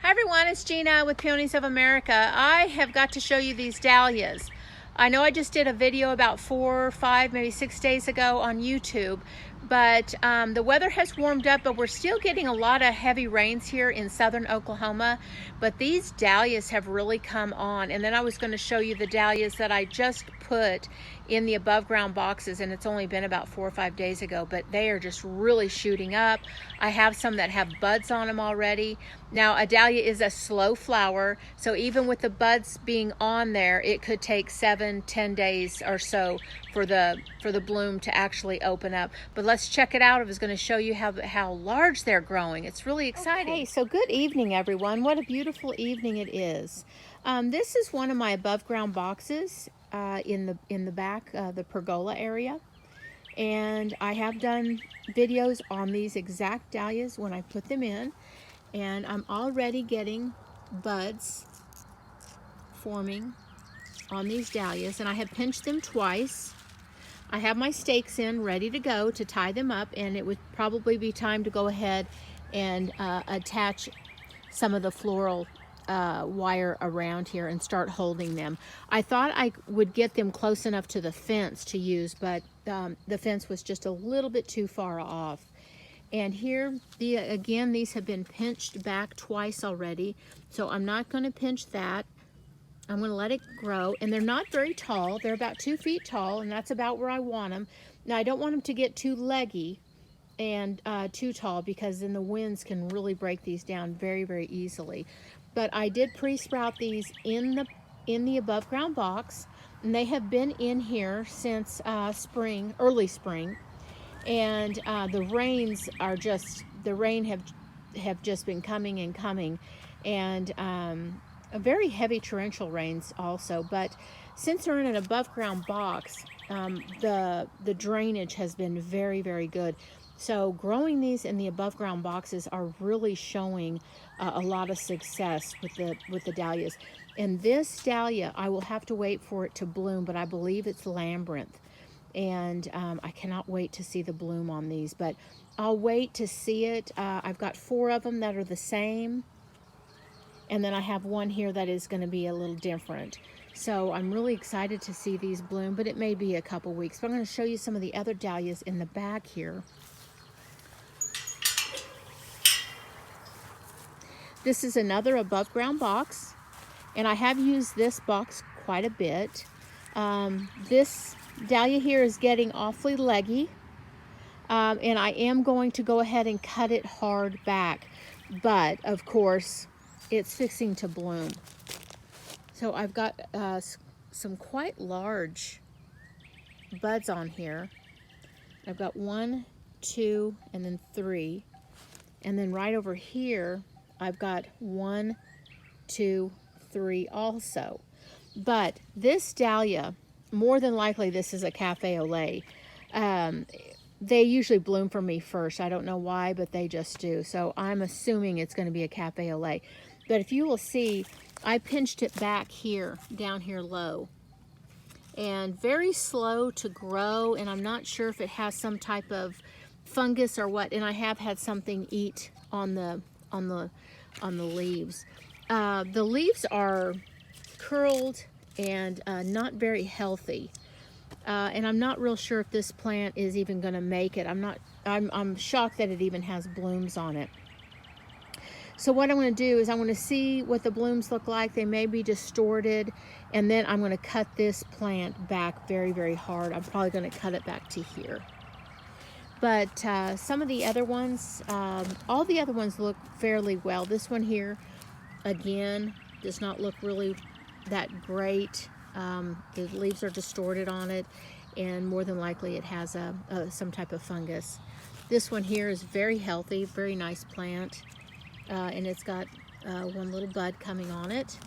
Hi everyone, it's Gina with Peonies of America. I have got to show you these dahlias. I know I just did a video about 4, 5, maybe 6 days ago on YouTube, but the weather has warmed up, but we're still getting a lot of heavy rains here in southern Oklahoma. But these dahlias have really come on. And then I was going to show you the dahlias that I just put in the above ground boxes, and it's only been about 4 or 5 days ago, but they are just really shooting up. I have some that have buds on them already. Now, a dahlia is a slow flower, so even with the buds being on there, it could take 7, 10 days or so for the bloom to actually open up. But let's check it out. I was going to show you how large they're growing. It's really exciting. Okay, so good evening, everyone. What a beautiful evening it is. This is one of my above ground boxes in the back, the pergola area. And I have done videos on these exact dahlias when I put them in. And I'm already getting buds forming on these dahlias, and I have pinched them twice. I have my stakes in ready to go to tie them up, and it would probably be time to go ahead and attach some of the floral wire around here and start holding them. I thought I would get them close enough to the fence to use, but the fence was just a little bit too far off. And here, again, these have been pinched back twice already, so I'm not going to pinch that. I'm going to let it grow, and they're not very tall. They're about 2 feet tall, and that's about where I want them. Now, I don't want them to get too leggy and too tall, because then the winds can really break these down very, very easily. But I did pre-sprout these in the above ground box, and they have been in here since spring, early spring. And the rains are have just been coming and coming, and a very heavy torrential rains also. But since they're in an above ground box, the drainage has been very, very good. So growing these in the above ground boxes are really showing a lot of success with the dahlias. And this dahlia, I will have to wait for it to bloom, but I believe it's Labyrinth. And I cannot wait to see the bloom on these, but I'll wait to see it. I've got 4 of them that are the same, and then I have one here that is going to be a little different. So I'm really excited to see these bloom, but it may be a couple weeks. But I'm going to show you some of the other dahlias in the back here. This is another above ground box, and I have used this box quite a bit. This dahlia here is getting awfully leggy, and I am going to go ahead and cut it hard back, but of course it's fixing to bloom. So I've got some quite large buds on here. I've got 1, 2, and then 3, and then right over here I've got 1, 2, 3 also. But this dahlia, more than likely this is a cafe au lait. They usually bloom for me first. I don't know why, but they just do. So I'm assuming it's going to be a cafe au lait. But if you will see, I pinched it back here, down here low. And very slow to grow, and I'm not sure if it has some type of fungus or what. And I have had something eat on the leaves. The leaves are curled and not very healthy, and I'm not real sure if this plant is even going to make it. I'm shocked that it even has blooms on it. So what I'm going to do is I'm going to see what the blooms look like. They may be distorted, and then I'm going to cut this plant back very, very hard. I'm probably going to cut it back to here. But some of the other ones, all the other ones look fairly well. This one here, again, does not look really that great. The leaves are distorted on it, and more than likely it has some type of fungus. This one here is very healthy, very nice plant, and it's got 1 little bud coming on it.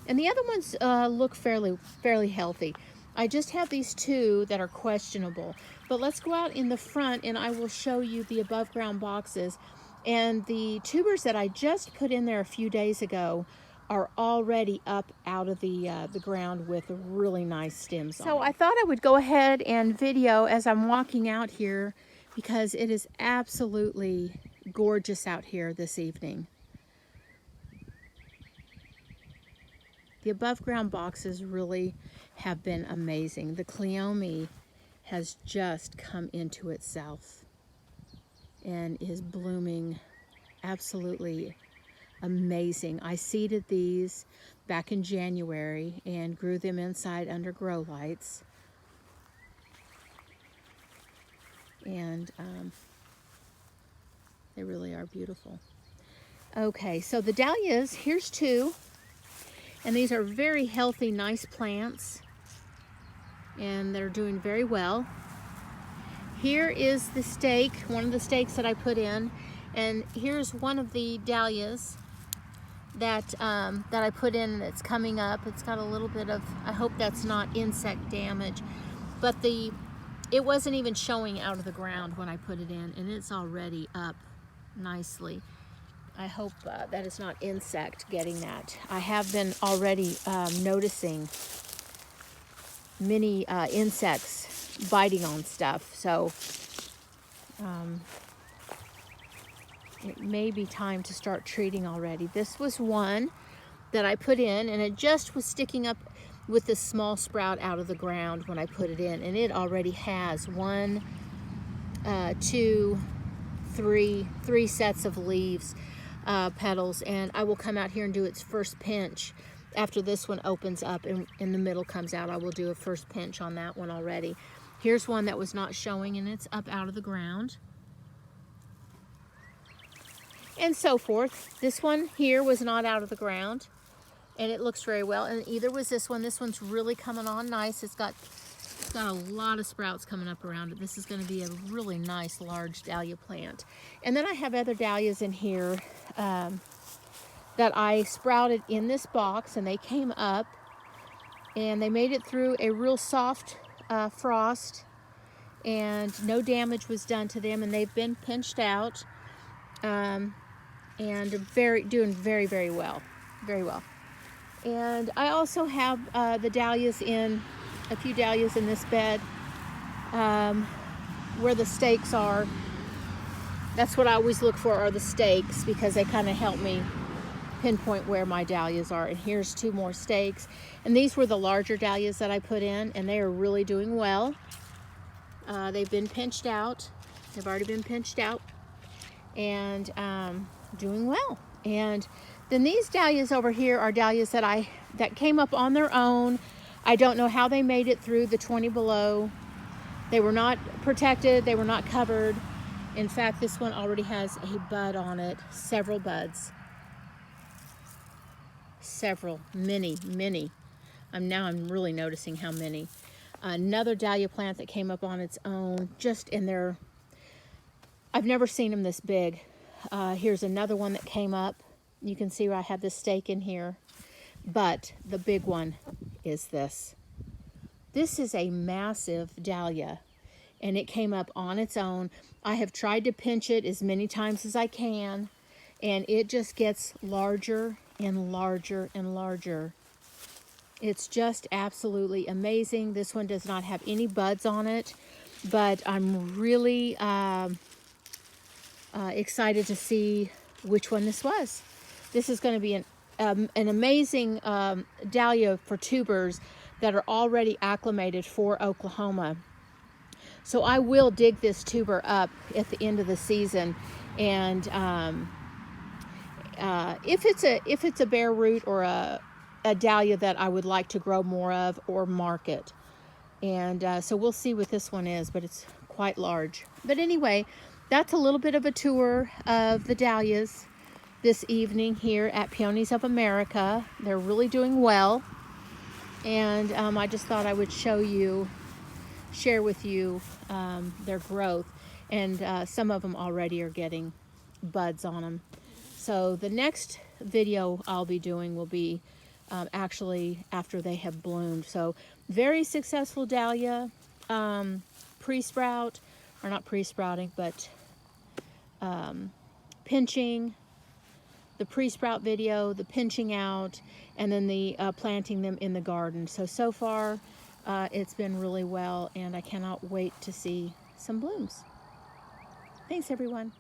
And the other ones look fairly healthy. I just have these 2 that are questionable. But let's go out in the front, and I will show you the above ground boxes. And the tubers that I just put in there a few days ago are already up out of the ground with really nice stems on them. So I thought I would go ahead and video as I'm walking out here, because it is absolutely gorgeous out here this evening. The above ground boxes really have been amazing. The Cleome has just come into itself and is blooming absolutely amazing. I seeded these back in January and grew them inside under grow lights. And they really are beautiful. Okay, so the dahlias, here's two. And these are very healthy, nice plants. And they're doing very well. Here is the stake, one of the stakes that I put in. And here's one of the dahlias that I put in that's coming up. It's got a little bit of, I hope that's not insect damage. But it wasn't even showing out of the ground when I put it in, and it's already up nicely. I hope that is not insect getting that. I have been already noticing many insects biting on stuff, so it may be time to start treating already. This was one that I put in, and it just was sticking up with the small sprout out of the ground when I put it in, and it already has one, two, three sets of leaves, petals, and I will come out here and do its first pinch. After this one opens up and in the middle comes out, I will do a first pinch on that one already. Here's one that was not showing, and it's up out of the ground. And so forth. This one here was not out of the ground, and it looks very well. And either was this one. This one's really coming on nice. It's got a lot of sprouts coming up around it. This is going to be a really nice large dahlia plant. And then I have other dahlias in here that I sprouted in this box, and they came up and they made it through a real soft frost, and no damage was done to them, and they've been pinched out and doing very, very well. Very well. And I also have the dahlias in, a few dahlias in this bed where the stakes are. That's what I always look for, are the stakes, because they kind of help me pinpoint where my dahlias are. And here's two more stakes. And these were the larger dahlias that I put in, and they are really doing well. They've been pinched out. They've already been pinched out and doing well. And then these dahlias over here are dahlias that came up on their own. I don't know how they made it through the 20 below. They were not protected. They were not covered. In fact, this one already has a bud on it, several buds. Several, many. Now I'm really noticing how many. Another dahlia plant that came up on its own, just in there. I've never seen them this big. Here's another one that came up. You can see where I have this stake in here. But the big one is this. This is a massive dahlia, and it came up on its own. I have tried to pinch it as many times as I can, and it just gets larger and larger and larger. It's just absolutely amazing. This one does not have any buds on it, but I'm really excited to see which one this was. This is going to be an amazing dahlia for tubers that are already acclimated for Oklahoma. So I will dig this tuber up at the end of the season, and if it's a bare root or a dahlia that I would like to grow more of or market. And so we'll see what this one is, but it's quite large. But anyway, that's a little bit of a tour of the dahlias this evening here at Peonies of America. They're really doing well, and I just thought I would share with you their growth, and some of them already are getting buds on them. So the next video I'll be doing will be actually after they have bloomed. So very successful dahlia, pre-sprout, or not pre-sprouting, but pinching, the pre-sprout video, the pinching out, and then the planting them in the garden. So far it's been really well, and I cannot wait to see some blooms. Thanks, everyone.